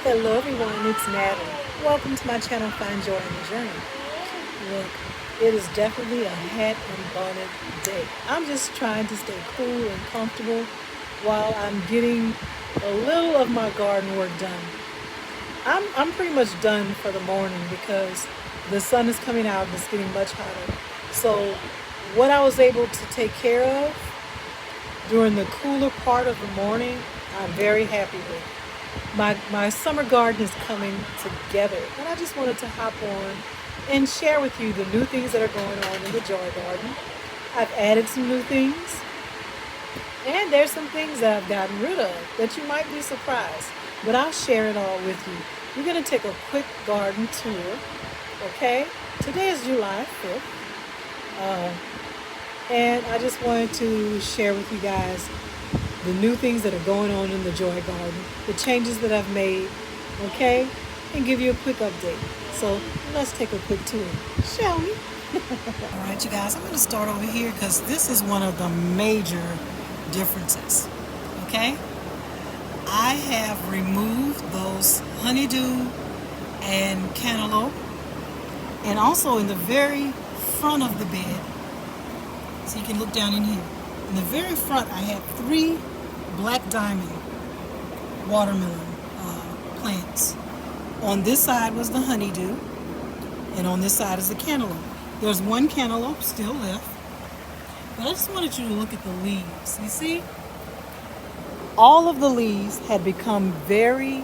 Hello everyone, it's Natalie. Welcome to my channel, Find Joy in the Journey. Look, it is definitely a hat and bonnet day. I'm just trying to stay cool and comfortable while I'm getting a little of my garden work done. I'm pretty much done for the morning because the sun is coming out and it's getting much hotter. So what I was able to take care of during the cooler part of the morning, I'm very happy with. My summer garden is coming together, and I just wanted to hop on and share with you the new things that are going on in the Joy Garden. I've added some new things, and there's some things that I've gotten rid of that you might be surprised, but I'll share it all with you. We're going to take a quick garden tour, okay? Today is July 5th, uh, and I just wanted to share with you guys the new things that are going on in the Joy Garden, the changes that I've made, okay? And give you a quick update. So let's take a quick tour, shall we? All right, you guys, I'm going to start over here because this is one of the major differences, okay? I have removed those honeydew and cantaloupe, and also in the very front of the bed, so you can look down in here. In the very front, I had 3 black diamond watermelon plants. On this side was the honeydew, and on this side is the cantaloupe. There's one cantaloupe still left, but I just wanted you to look at the leaves. You see? All of the leaves had become very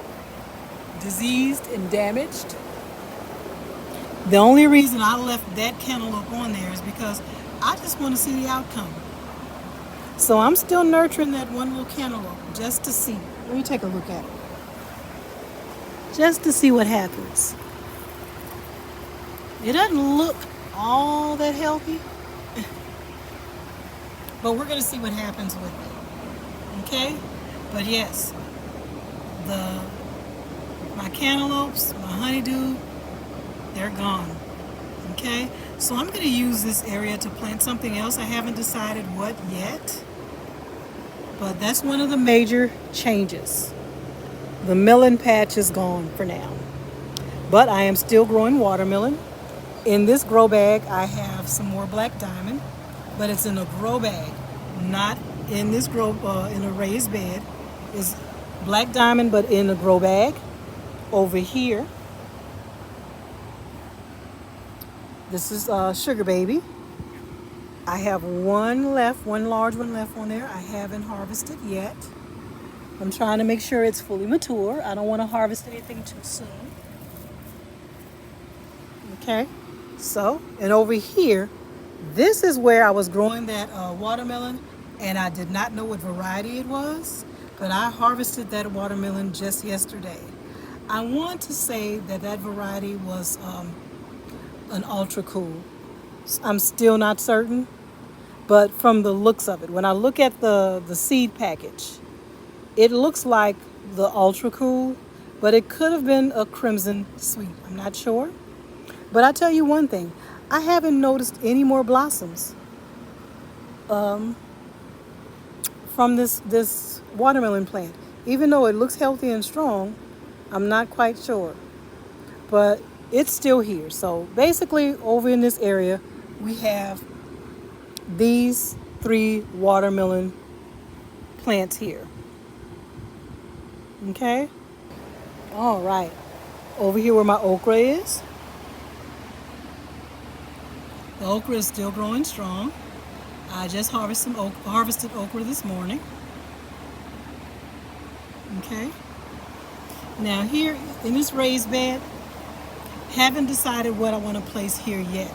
diseased and damaged. The only reason I left that cantaloupe on there is because I just want to see the outcome. So I'm still nurturing that one little cantaloupe just to see. Let me take a look at it. Just to see what happens. It doesn't look all that healthy, but we're going to see what happens with it. Okay? But yes, my cantaloupes, my honeydew, they're gone. Okay? So I'm going to use this area to plant something else. I haven't decided what yet. But that's one of the major changes. The melon patch is gone for now. But I am still growing watermelon. In this grow bag, I have some more black diamond. But it's in a grow bag, not in this in a raised bed. It's black diamond, but in a grow bag. Over here, this is Sugar Baby. I have one left, one large one left on there. I haven't harvested yet. I'm trying to make sure it's fully mature. I don't want to harvest anything too soon. Okay, so, and over here, this is where I was growing that watermelon, and I did not know what variety it was, but I harvested that watermelon just yesterday. I want to say that that variety was an ultra cool. I'm still not certain, but from the looks of it, when I look at the seed package, it looks like the ultra cool, but it could have been a crimson sweet. I'm not sure. But I tell you one thing, I haven't noticed any more blossoms from this watermelon plant. Even though it looks healthy and strong, I'm not quite sure. But it's still here. So basically over in this area, we have these 3 watermelon plants here. Okay? All right. Over here where my okra is. The okra is still growing strong. I just harvested okra this morning. Okay? Now here in this raised bed, haven't decided what I want to place here yet.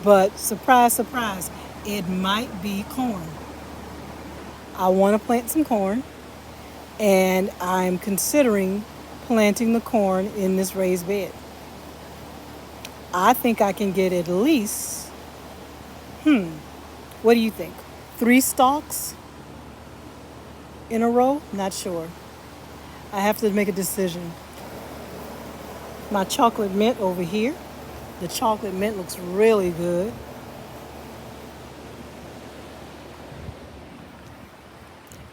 But surprise, surprise, it might be corn. I want to plant some corn, and I'm considering planting the corn in this raised bed. I think I can get at least, what do you think? 3 stalks in a row? Not sure. I have to make a decision. My chocolate mint over here. The chocolate mint looks really good.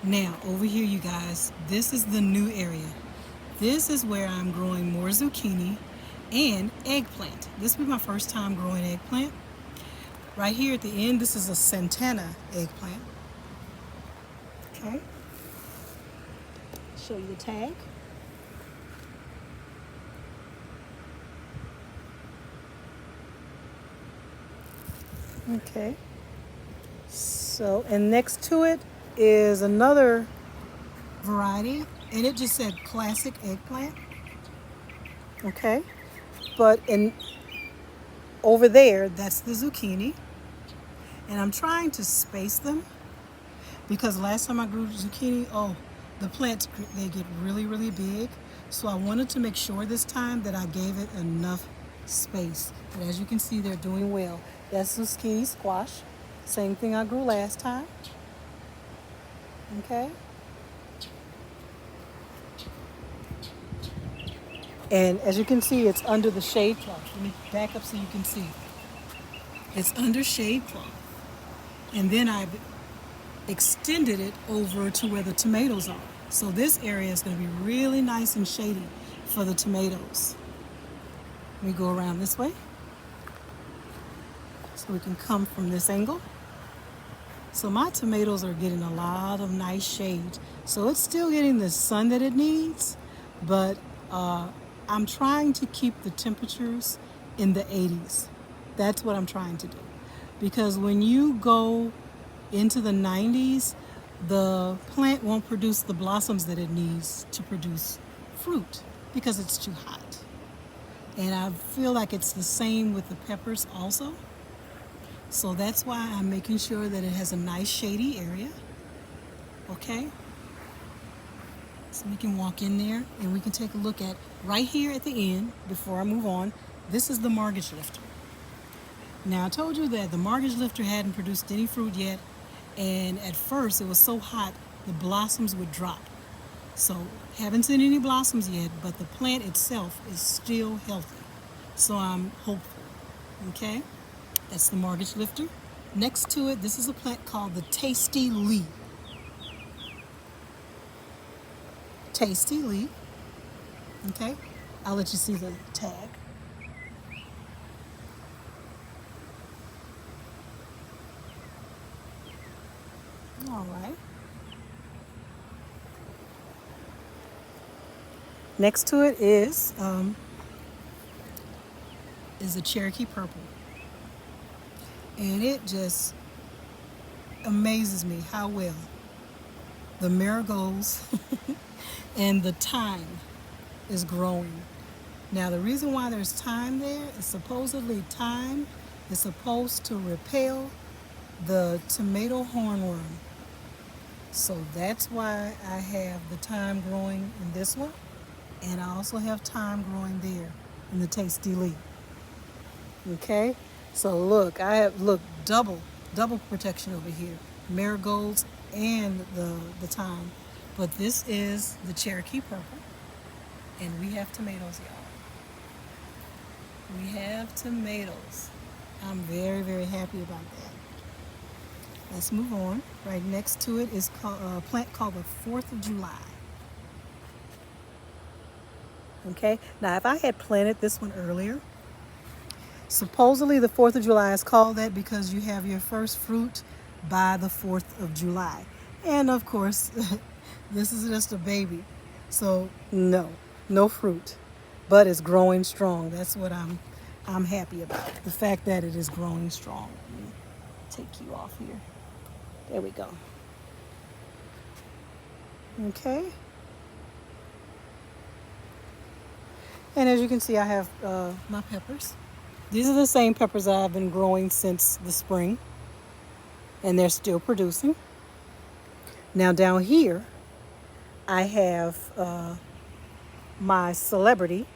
Now, over here, you guys, this is the new area. This is where I'm growing more zucchini and eggplant. This will be my first time growing eggplant. Right here at the end, this is a Santana eggplant. Okay. Show you the tag. Okay. So, and next to it is another variety, and it just said classic eggplant. Okay. But in over there, that's the zucchini. And I'm trying to space them because last time I grew zucchini, oh, the plants, they get really, really big. So I wanted to make sure this time that I gave it enough space. But as you can see, they're doing well. That's zucchini squash. Same thing I grew last time. Okay. And as you can see, it's under the shade cloth. Let me back up so you can see. It's under shade cloth. And then I've extended it over to where the tomatoes are. So this area is going to be really nice and shady for the tomatoes. Let me go around this way so we can come from this angle. So my tomatoes are getting a lot of nice shade. So it's still getting the sun that it needs, but I'm trying to keep the temperatures in the 80s. That's what I'm trying to do. Because when you go into the 90s, the plant won't produce the blossoms that it needs to produce fruit because it's too hot. And I feel like it's the same with the peppers also. So that's why I'm making sure that it has a nice shady area. Okay? So we can walk in there and we can take a look at right here at the end before I move on. This is the mortgage lifter. Now I told you that the mortgage lifter hadn't produced any fruit yet, and at first it was so hot the blossoms would drop. So haven't seen any blossoms yet, but the plant itself is still healthy. So I'm hopeful. Okay? That's the mortgage lifter. Next to it, this is a plant called the Tasty Lee. Tasty Lee. Okay? I'll let you see the tag. All right. Next to it is a Cherokee Purple. And it just amazes me how well the marigolds and the thyme is growing. Now the reason why there's thyme there is supposedly thyme is supposed to repel the tomato hornworm. So that's why I have the thyme growing in this one, and I also have thyme growing there in the Tasty Lee. Okay, so look, I have double protection over here, marigolds and the thyme. But this is the Cherokee Purple, and we have tomatoes, y'all. We have tomatoes. I'm very, very happy about that. Let's move on. Right next to it is a plant called the 4th of July. Okay, now if I had planted this one earlier, supposedly the 4th of July is called that because you have your first fruit by the 4th of July. And of course, this is just a baby. So no fruit, but it's growing strong. That's what I'm happy about. The fact that it is growing strong. Let me take you off here. There we go. Okay. And as you can see, I have my peppers. These are the same peppers I've been growing since the spring, and they're still producing. Now down here, I have my Celebrity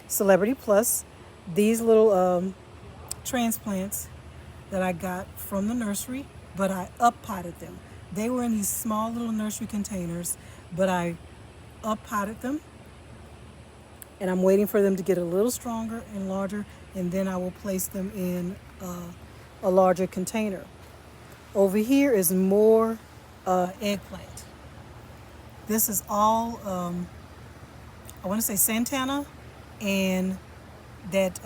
Plus, these little transplants that I got from the nursery, but I up-potted them. They were in these small little nursery containers, but I up-potted them, and I'm waiting for them to get a little stronger and larger, and then I will place them in a larger container. Over here is more eggplant. This is all I want to say Santana and that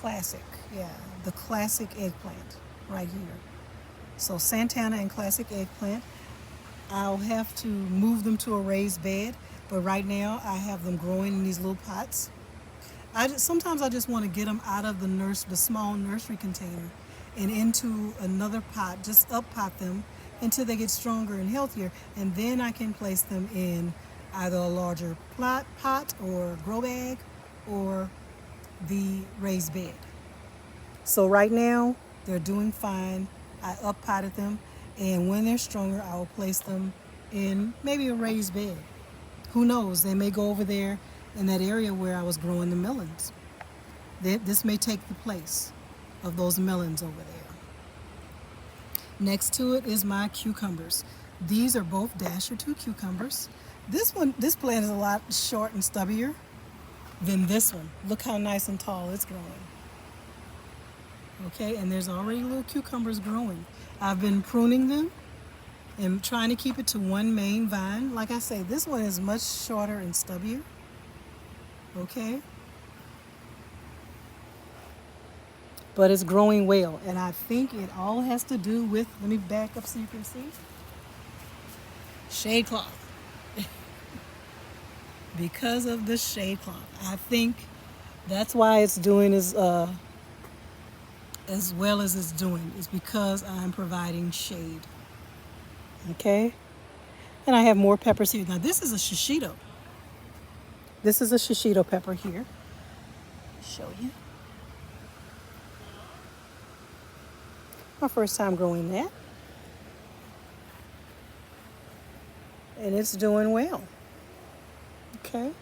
classic, yeah, the classic eggplant right here. So Santana and classic eggplant. I'll have to move them to a raised bed, but right now I have them growing in these little pots. Sometimes I just want to get them out of the small nursery container, and into another pot. Just up pot them until they get stronger and healthier, and then I can place them in either a larger pot or grow bag or the raised bed. So right now they're doing fine. I up potted them, and when they're stronger, I will place them in maybe a raised bed. Who knows? They may go over there in that area where I was growing the melons. This may take the place of those melons over there. Next to it is my cucumbers. These are both Dasher 2 cucumbers. This plant is a lot short and stubbier than this one. Look how nice and tall it's growing. Okay, and there's already little cucumbers growing. I've been pruning them and trying to keep it to one main vine. Like I say, this one is much shorter and stubbier. Okay, but it's growing well, and I think it all has to do with, let me back up so you can see, shade cloth. Because of the shade cloth, I think that's why it's doing as well as it's doing, is because I'm providing shade. Okay, and I have more peppers here. Now this is a shishito. This is a shishito pepper here. Show you. My first time growing that. And it's doing well. Okay.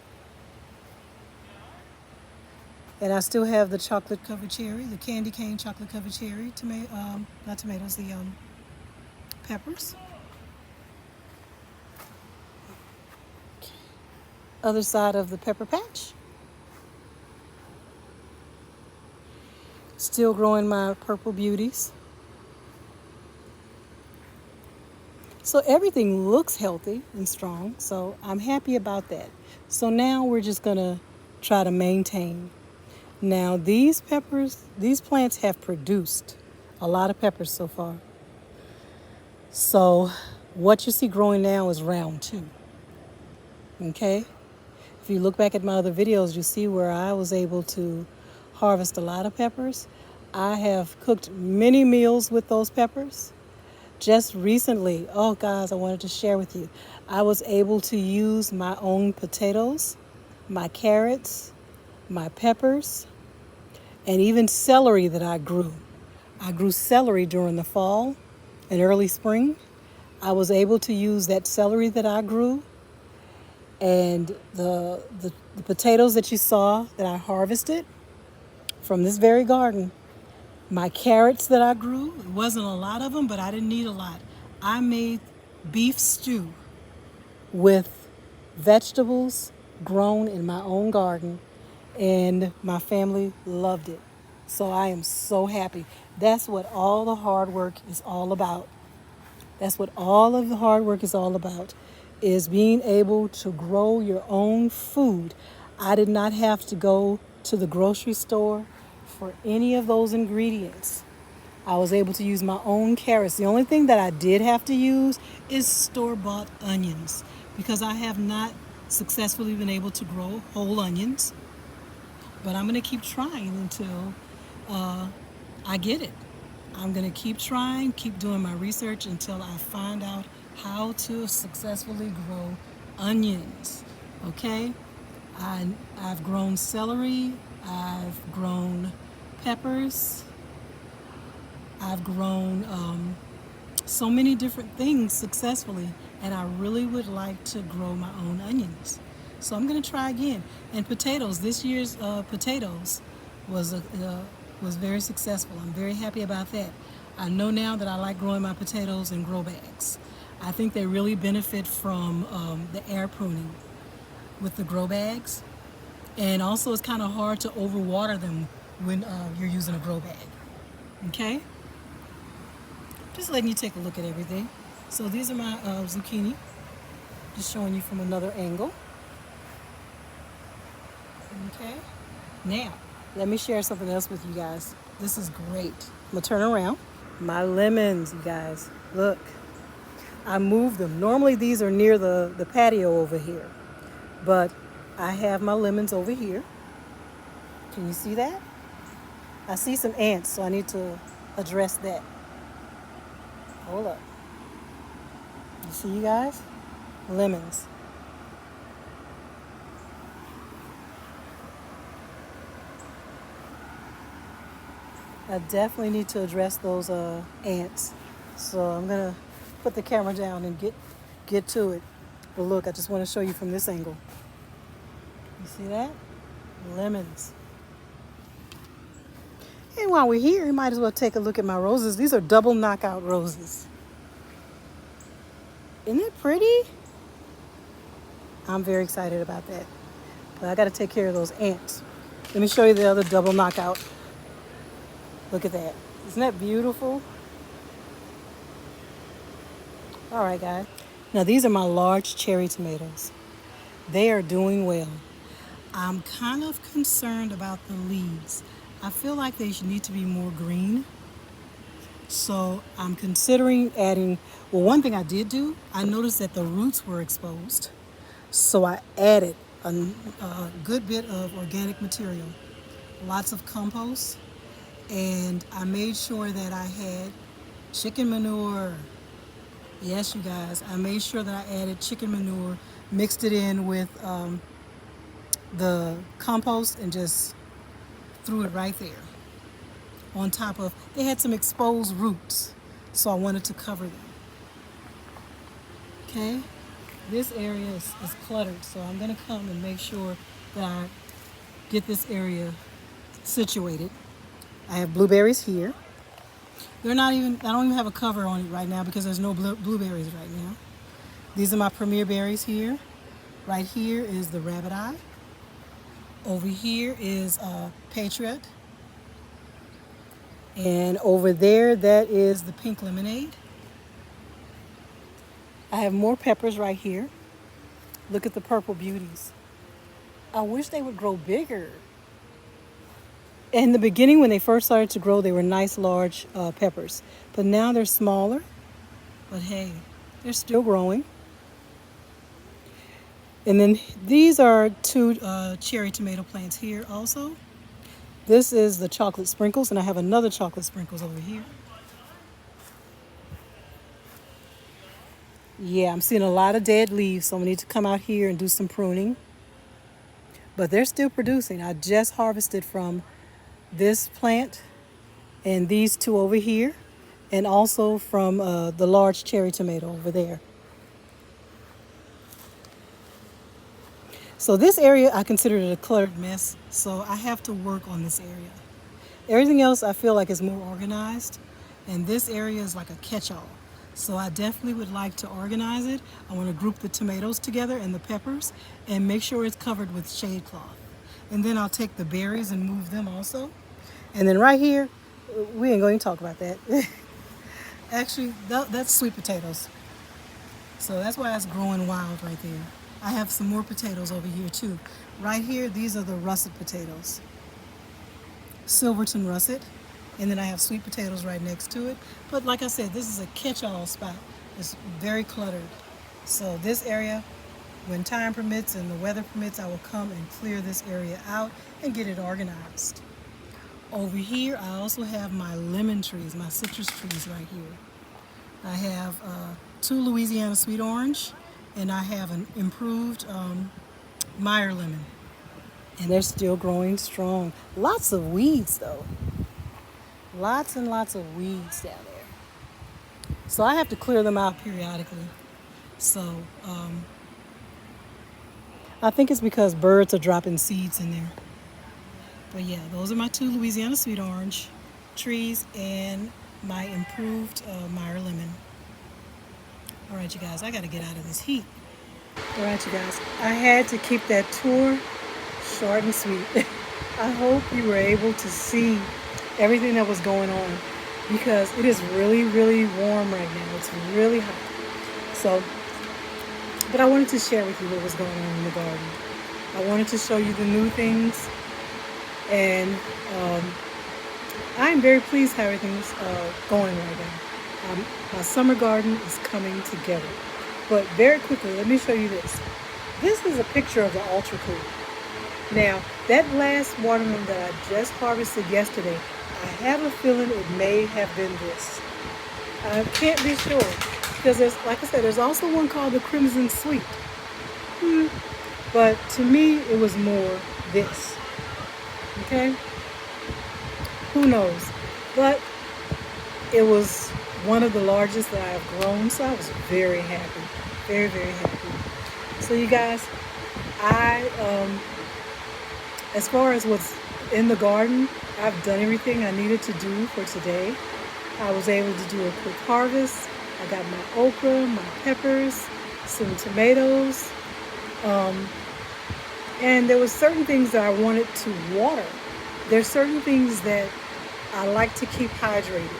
And I still have the chocolate covered cherry, the candy cane chocolate covered cherry, not tomatoes, the peppers. Other side of the pepper patch. Still growing my purple beauties. So everything looks healthy and strong, so I'm happy about that. So now we're just gonna try to maintain. Now these plants have produced a lot of peppers so far. So what you see growing now is round 2. Okay? If you look back at my other videos, you see where I was able to harvest a lot of peppers. I have cooked many meals with those peppers. Just recently, oh guys, I wanted to share with you, I was able to use my own potatoes, my carrots, my peppers, and even celery that I grew. I grew celery during the fall and early spring. I was able to use that celery that I grew and the potatoes that you saw that I harvested from this very garden. My carrots that I grew, it wasn't a lot of them, but I didn't need a lot. I made beef stew with vegetables grown in my own garden, and my family loved it. So I am so happy. That's what all the hard work is all about. That's what all of the hard work is all about, is being able to grow your own food. I did not have to go to the grocery store for any of those ingredients. I was able to use my own carrots. The only thing that I did have to use is store-bought onions, because I have not successfully been able to grow whole onions. But I'm going to keep trying until I get it. I'm going to keep trying, keep doing my research until I find out how to successfully grow onions. Okay? I've grown celery, I've grown peppers, I've grown so many different things successfully, and I really would like to grow my own onions. So I'm going to try again. And potatoes, this year's potatoes was very successful. I'm very happy about that. I know now that I like growing my potatoes in grow bags. I think they really benefit from the air pruning with the grow bags. And also it's kind of hard to overwater them when you're using a grow bag. Okay? Just letting you take a look at everything. So these are my zucchini, just showing you from another angle. Okay. Now, let me share something else with you guys. This is great. I'm gonna turn around. My lemons, you guys. Look, I moved them. Normally these are near the patio over here, but I have my lemons over here. Can you see that? I see some ants, so I need to address that. Hold up. You see, you guys? Lemons. I definitely need to address those ants. So I'm gonna put the camera down and get to it. But look, I just want to show you from this angle. You see that? Lemons. And while we're here, you might as well take a look at my roses. These are double knockout roses. Isn't it pretty? I'm very excited about that. But I got to take care of those ants. Let me show you the other double knockout. Look at that. Isn't that beautiful? All right, guys. Now, these are my large cherry tomatoes. They are doing well. I'm kind of concerned about the leaves. I feel like they should need to be more green. So I'm considering adding, well, one thing I did do, I noticed that the roots were exposed. So I added a good bit of organic material, lots of compost, and I made sure that I had chicken manure. Yes, you guys, I made sure that I added chicken manure, mixed it in with the compost, and just threw it right there on top of, they had some exposed roots, so I wanted to cover them. Okay, this area is cluttered, so I'm gonna come and make sure that I get this area situated. I have blueberries here. They're not even, I don't even have a cover on it right now because there's no blueberries right now. These are my premier berries here. Right here is the rabbit eye. Over here is Patriot. And over there, that is the pink lemonade. I have more peppers right here. Look at the purple beauties. I wish they would grow bigger. In the beginning, when they first started to grow, they were nice, large peppers. But now they're smaller. But hey, they're still growing. And then these are two cherry tomato plants here also. This is the chocolate sprinkles, and I have another chocolate sprinkles over here. Yeah, I'm seeing a lot of dead leaves, so I'm gonna need to come out here and do some pruning. But they're still producing. I just harvested from this plant and these two over here, and also from the large cherry tomato over there. So this area, I consider it a cluttered mess, so I have to work on this area. Everything else I feel like is more organized, and this area is like a catch-all. So I definitely would like to organize it. I want to group the tomatoes together and the peppers and make sure it's covered with shade cloth. And then I'll take the berries and move them also. And then right here, we ain't going to talk about that. Actually, that's sweet potatoes. So that's why it's growing wild right there. I have some more potatoes over here too. Right here, these are the russet potatoes. Silverton russet. And then I have sweet potatoes right next to it. But like I said, this is a catch-all spot. It's very cluttered. So this area, when time permits and the weather permits, I will come and clear this area out and get it organized. Over here, I also have my lemon trees, my citrus trees right here. I have 2 Louisiana sweet orange, and I have an improved Meyer lemon. And they're still growing strong. Lots of weeds though. Lots and lots of weeds down there. So I have to clear them out periodically. So I think it's because birds are dropping seeds in there. But yeah, those are my 2 Louisiana sweet orange trees and my improved Meyer lemon. All right, you guys, I got to get out of this heat. All right, you guys, I had to keep that tour short and sweet. I hope you were able to see everything that was going on because it is really, really warm right now. It's really hot. So, but I wanted to share with you what was going on in the garden. I wanted to show you the new things, and I am very pleased how everything's going right now. My summer garden is coming together. But very quickly, let me show you this. This is a picture of the ultra cool. Now, that last watermelon that I just harvested yesterday, I have a feeling it may have been this. I can't be sure because there's, like I said, there's also one called the Crimson Sweet. But to me, it was more this. Okay? Who knows? But it was one of the largest that I've grown, so I was very happy. Very, very happy. So you guys, as far as what's in the garden, I've done everything I needed to do for today. I was able to do a quick harvest. I got my okra, my peppers, some tomatoes, and there was certain things that I wanted to water. There's certain things that I like to keep hydrated,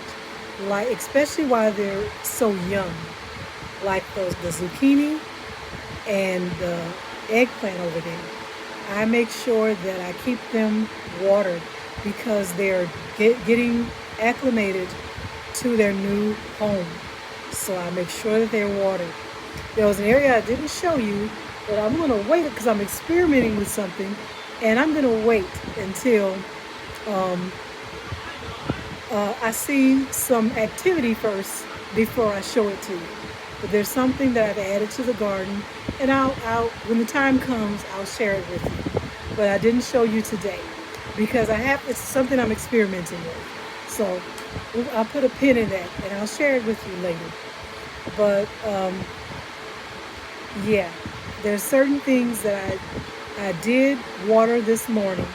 like especially while they're so young, like the zucchini and the eggplant over there. I make sure that I keep them watered because they're getting acclimated to their new home. So I make sure that they're watered. There was an area I didn't show you, but I'm going to wait because I'm experimenting with something, and I'm going to wait until I see some activity first before I show it to you. But there's something that I've added to the garden, and I'll when the time comes, I'll share it with you. But I didn't show you today because it's something I'm experimenting with. So I'll put a pin in that, and I'll share it with you later. But yeah, there's certain things that I did water this morning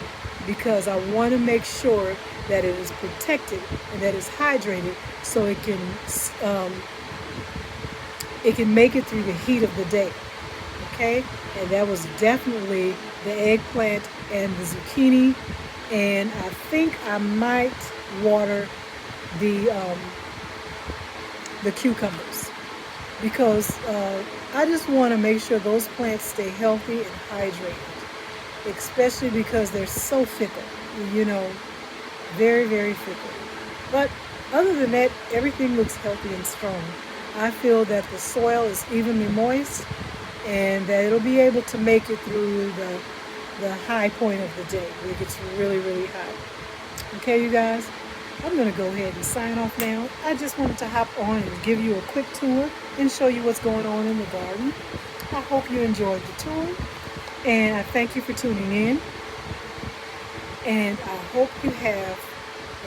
because I want to make sure that it is protected and that it's hydrated so it can make it through the heat of the day. Okay, and that was definitely the eggplant and the zucchini, and I think I might water the cucumbers because I just want to make sure those plants stay healthy and hydrated, especially because they're so fickle, very, very fickle. But other than that, everything looks healthy and strong. I feel that the soil is evenly moist and that it'll be able to make it through the high point of the day where it gets really, really hot. Okay, you guys, I'm going to go ahead and sign off now. I just wanted to hop on and give you a quick tour and show you what's going on in the garden. I hope you enjoyed the tour, and I thank you for tuning in. And I hope you have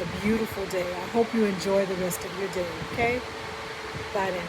a beautiful day. I hope you enjoy the rest of your day, okay? Bye then.